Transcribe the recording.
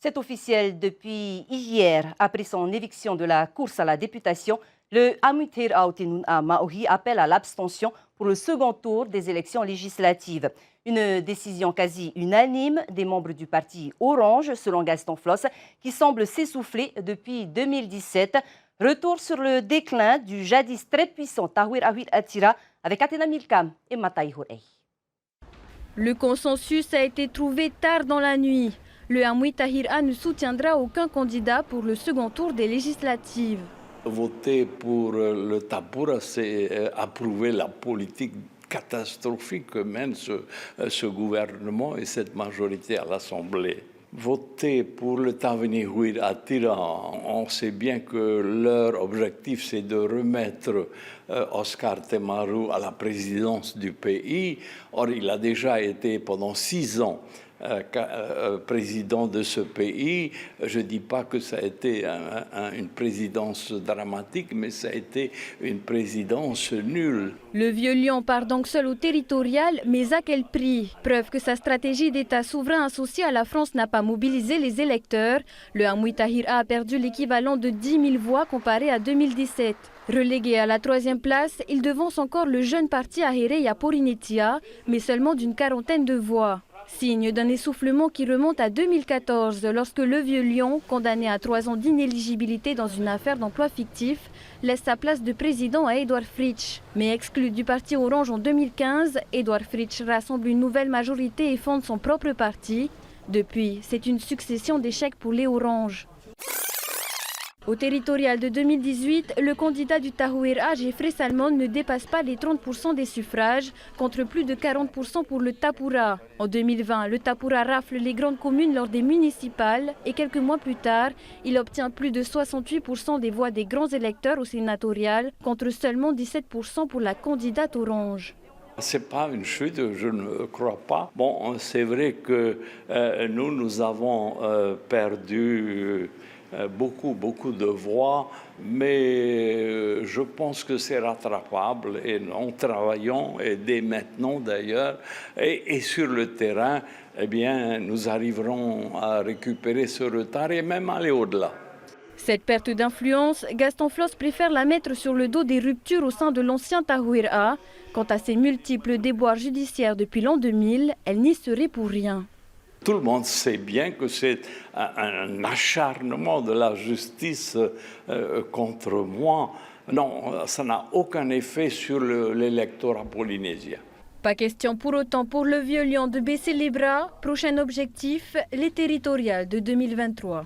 C'est officiel depuis hier. Après son éviction de la course à la députation, le Amutir Aotinun à Maohi appelle à l'abstention pour le second tour des élections législatives. Une décision quasi unanime des membres du parti Orange, selon Gaston Floss, qui semble s'essouffler depuis 2017. Retour sur le déclin du jadis très puissant Tahwir Ahwit Attira avec Athéna Milkam et Mataï Hourey. Le consensus a été trouvé tard dans la nuit. Le Amouy Tahir A ne soutiendra aucun candidat pour le second tour des législatives. Voter pour le Tapura, c'est approuver la politique catastrophique que mène ce gouvernement et cette majorité à l'Assemblée. Voter pour le Tavenir Attira, on sait bien que leur objectif c'est de remettre Oscar Temaru à la présidence du pays. Or, il a déjà été pendant 6 ans président de ce pays. Je ne dis pas que ça a été une présidence dramatique, mais ça a été une présidence nulle. Le Vieux Lion part donc seul au territorial, mais à quel prix? Preuve que sa stratégie d'État souverain associée à la France n'a pas mobilisé les électeurs. Le Amouy Tahir A perdu l'équivalent de 10 000 voix comparé à 2017. Relégué à la 3e place, il devance encore le jeune parti Ahéré Yaporinetia, mais seulement d'une 40aine de voix. Signe d'un essoufflement qui remonte à 2014, lorsque le Vieux Lion, condamné à 3 ans d'inéligibilité dans une affaire d'emploi fictif, laisse sa place de président à Edouard Fritsch. Mais exclu du parti Orange en 2015, Edouard Fritsch rassemble une nouvelle majorité et fonde son propre parti. Depuis, c'est une succession d'échecs pour les Oranges. Au territorial de 2018, le candidat du Tahouir A, Jeffrey Salmon, ne dépasse pas les 30% des suffrages, contre plus de 40% pour le Tapura. En 2020, le Tapura rafle les grandes communes lors des municipales et quelques mois plus tard, il obtient plus de 68% des voix des grands électeurs au sénatorial, contre seulement 17% pour la candidate Orange. C'est pas une chute, je ne crois pas. Bon, c'est vrai que nous avons perdu beaucoup de voix, mais je pense que c'est rattrapable et en travaillant, et dès maintenant d'ailleurs, et sur le terrain, eh bien, nous arriverons à récupérer ce retard et même aller au-delà. Cette perte d'influence, Gaston Floss préfère la mettre sur le dos des ruptures au sein de l'ancien Tahouir A. Quant à ses multiples déboires judiciaires depuis l'an 2000, elle n'y serait pour rien. Tout le monde sait bien que c'est un acharnement de la justice contre moi. Non, ça n'a aucun effet sur l'électorat polynésien. Pas question pour autant pour le Vieux Lion de baisser les bras. Prochain objectif, les territoriales de 2023.